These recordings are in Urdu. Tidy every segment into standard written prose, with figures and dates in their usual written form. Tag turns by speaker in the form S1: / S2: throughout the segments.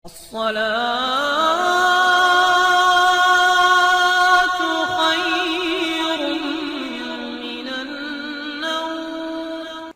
S1: الصلاة خير من النوم۔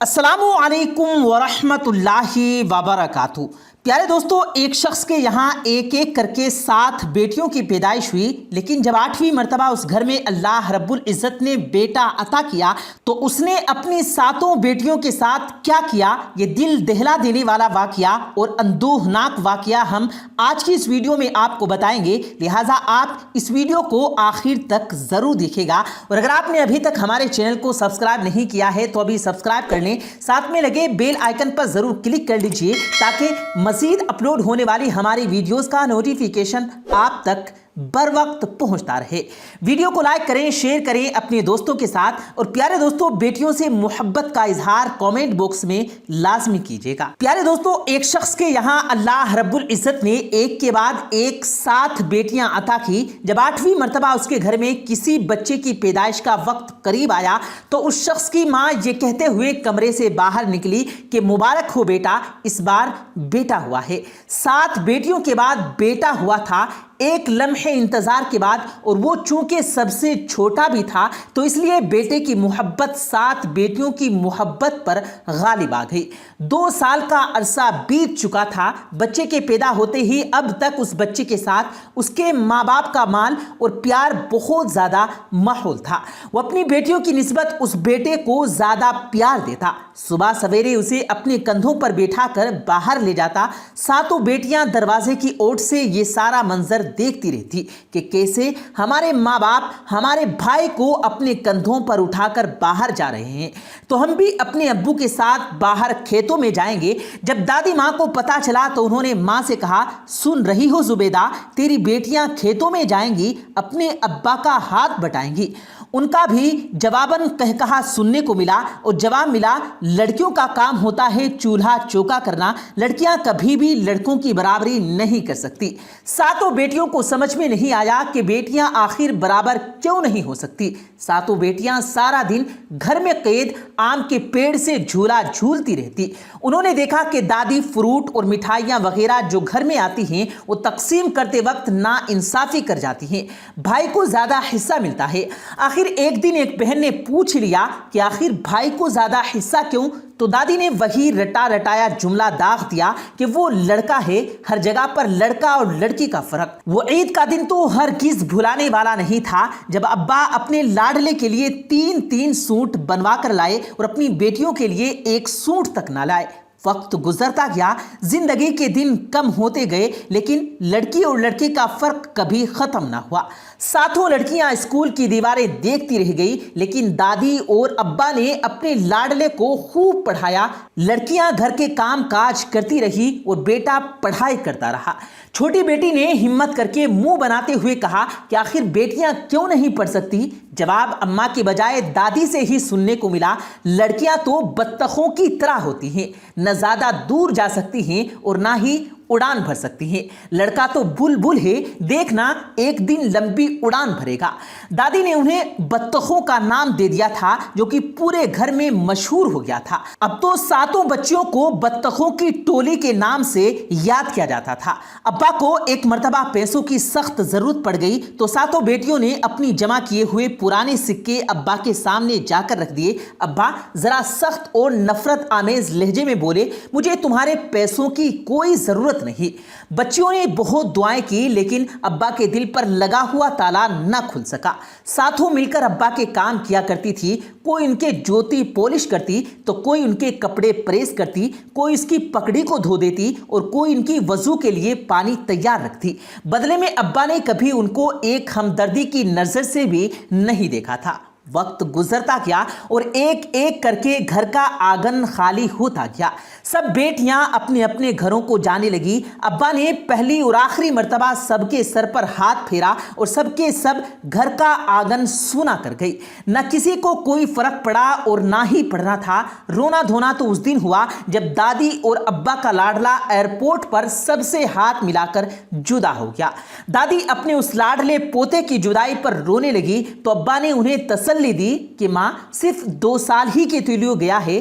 S2: السلام علیکم ورحمۃ اللہ وبرکاتہ۔ پیارے دوستو، ایک شخص کے یہاں ایک ایک کر کے 7 بیٹیوں کی پیدائش ہوئی، لیکن جب 8ویں مرتبہ اس گھر میں اللہ رب العزت نے بیٹا عطا کیا تو اس نے اپنی 7 بیٹیوں کے ساتھ کیا کیا، یہ دل دہلا دینے والا واقعہ اور اندوہناک واقعہ ہم آج کی اس ویڈیو میں آپ کو بتائیں گے، لہٰذا آپ اس ویڈیو کو آخر تک ضرور دیکھیں گا۔ اور اگر آپ نے ابھی تک ہمارے چینل کو سبسکرائب نہیں کیا ہے تو ابھی سبسکرائب کر لیں، ساتھ میں لگے بیل آئیکن پر ضرور کلک کر لیجئے تاکہ مزید اپلوڈ ہونے والی ہماری ویڈیوز کا نوٹیفیکیشن آپ تک بر وقت پہنچتا رہے۔ ویڈیو کو لائک کریں، شیئر کریں اپنے دوستوں کے ساتھ، اور پیارے دوستوں بیٹیوں سے محبت کا اظہار کامنٹ باکس میں لازمی کیجیے گا۔ پیارے دوستوں، ایک شخص کے یہاں اللہ رب العزت نے ایک کے بعد ایک 7 بیٹیاں عطا کی۔ جب 8ویں مرتبہ اس کے گھر میں کسی بچے کی پیدائش کا وقت قریب آیا تو اس شخص کی ماں یہ کہتے ہوئے کمرے سے باہر نکلی کہ مبارک ہو بیٹا، اس بار بیٹا ہوا ہے۔ 7 بیٹیوں کے بعد بیٹا ہوا تھا، ایک لمحے انتظار کے بعد، اور وہ چونکہ سب سے چھوٹا بھی تھا تو اس لیے بیٹے کی محبت 7 بیٹیوں کی محبت پر غالب آ گئی۔ 2 سال کا عرصہ بیت چکا تھا بچے کے پیدا ہوتے ہی۔ اب تک اس بچے کے ساتھ اس کے ماں باپ کا مال اور پیار بہت زیادہ ماحول تھا۔ وہ اپنی بیٹیوں کی نسبت اس بیٹے کو زیادہ پیار دیتا، صبح سویرے اسے اپنے کندھوں پر بیٹھا کر باہر لے جاتا۔ 7 بیٹیاں دروازے کی اوٹ سے یہ سارا منظر دیکھتی رہتی کہ کیسے ہمارے ماں باپ ہمارے بھائی کو اپنے کندھوں پر اٹھا کر باہر جا رہے ہیں، تو ہم بھی اپنے ابو کے ساتھ باہر کھیتوں میں جائیں گے۔ جب دادی ماں کو پتا چلا تو انہوں نے ماں سے کہا، سن رہی ہو زبیدہ، تیری بیٹیاں کھیتوں میں جائیں گی، اپنے ابا کا ہاتھ بٹائیں گی۔ ان کا بھی جواباً کہا سننے کو ملا، اور جواب ملا، لڑکیوں کا کام ہوتا ہے چولہا چوکا کرنا، لڑکیاں کبھی بھی لڑکوں کی برابری نہیں کر سکتی۔ 7 بیٹیوں کو سمجھ میں نہیں آیا کہ بیٹیاں آخر برابر کیوں نہیں ہو سکتی۔ 7 بیٹیاں سارا دن گھر میں قید آم کے پیڑ سے جھولا جھولتی رہتی۔ انہوں نے دیکھا کہ دادی فروٹ اور مٹھائیاں وغیرہ جو گھر میں آتی ہیں وہ تقسیم کرتے وقت نا انصافی کر جاتی ہیں، بھائی کو زیادہ حصہ ملتا ہے۔ آخر ایک دن ایک بہن نے پوچھ لیا کہ آخر بھائی کو زیادہ حصہ کیوں؟ تو دادی نے وہی رٹا رٹایا جملہ داغ دیا کہ وہ لڑکا ہے، ہر جگہ پر لڑکا اور لڑکی کا فرق۔ وہ عید کا دن تو ہرگز بھلانے والا نہیں تھا جب ابا اپنے لاڈلے کے لیے 3 سوٹ بنوا کر لائے اور اپنی بیٹیوں کے لیے 1 سوٹ تک نہ لائے۔ وقت گزرتا گیا، زندگی کے دن کم ہوتے گئے، لیکن لڑکی اور لڑکے کا فرق کبھی ختم نہ ہوا۔ 7 لڑکیاں اسکول کی دیواریں دیکھتی رہ گئی، لیکن دادی اور ابا نے اپنے لاڈلے کو خوب پڑھایا۔ لڑکیاں گھر کے کام کاج کرتی رہی اور بیٹا پڑھائی کرتا رہا۔ چھوٹی بیٹی نے ہمت کر کے منہ بناتے ہوئے کہا کہ آخر بیٹیاں کیوں نہیں پڑھ سکتی؟ جواب اماں کے بجائے دادی سے ہی سننے کو ملا، لڑکیاں تو بطخوں کی طرح ہوتی ہیں، نہ زیادہ دور جا سکتی ہیں اور نہ ہی اڑان بھر سکتی ہیں، لڑکا تو بلبل ہے، دیکھنا ایک دن لمبی اڑان بھرے گا۔ دادی نے انہیں بطخوں کا نام دے دیا تھا جو کہ پورے گھر میں مشہور ہو گیا تھا۔ اب تو 7 بچیوں کو بطخوں کی ٹولی کے نام سے یاد کیا جاتا تھا۔ ابا کو ایک مرتبہ پیسوں کی سخت ضرورت پڑ گئی تو 7 بیٹیوں نے اپنی جمع کیے ہوئے پرانے سکے ابا کے سامنے جا کر رکھ دیے۔ ابا ذرا سخت اور نفرت آمیز لہجے میں بولے، مجھے تمہارے پیسوں کی کوئی ضرورت نہیں۔ بچیوں نے بہت دعائیں کی، لیکن ابا کے دل پر لگا ہوا تالا نہ کھل سکا۔ 7 مل کر ابا کے کام کیا کرتی تھی، کوئی ان کے جوتی پولش کرتی تو کوئی ان کے کپڑے پریس کرتی، کوئی اس کی پکڑی کو دھو دیتی اور کوئی ان کی وضو کے لیے پانی تیار رکھتی۔ بدلے میں ابا نے کبھی ان کو ایک ہمدردی کی نظر سے بھی نہیں دیکھا تھا۔ وقت گزرتا گیا اور ایک ایک کر کے گھر کا آنگن خالی ہوتا گیا۔ سب بیٹیاں اپنے اپنے گھروں کو جانے لگی۔ ابا نے پہلی اور آخری مرتبہ سب کے سر پر ہاتھ پھیرا اور سب کے سب گھر کا آنگن سونا کر گئی۔ نہ کسی کو کوئی فرق پڑا اور نہ ہی پڑنا تھا۔ رونا دھونا تو اس دن ہوا جب دادی اور ابا کا لاڈلا ایئرپورٹ پر سب سے ہاتھ ملا کر جدا ہو گیا۔ دادی اپنے اس لاڈلے پوتے کی جدائی پر رونے لگی تو ابا نے انہیں تسلی دی کہ ماں صرف 2 سال ہی کے لیے گیا ہے،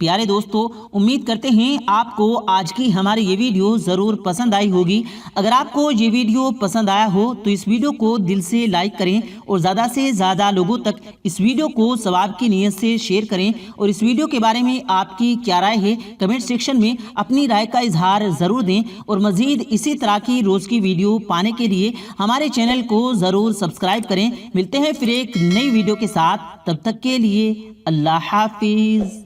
S2: پیارے دوستو امید کرتے ہیں آپ کو آج کی ہماری یہ ویڈیو ضرور پسند آئی ہوگی۔ اگر آپ کو یہ ویڈیو پسند آیا ہو تو اس ویڈیو کو دل سے لائک کریں اور زیادہ سے زیادہ لوگوں تک اس ویڈیو کو ثواب کی نیت سے شیئر کریں، اور اس ویڈیو کے بارے میں آپ کی کیا رائے ہے کمنٹ سیکشن میں اپنی رائے کا اظہار ضرور دیں، اور مزید اسی طرح کی روز کی ویڈیو پانے کے لیے ہمارے چینل کو ضرور سبسکرائب کریں۔ ملتے ہیں پھر ایک نئی ویڈیو کے ساتھ، تب تک کے لیے اللہ حافظ۔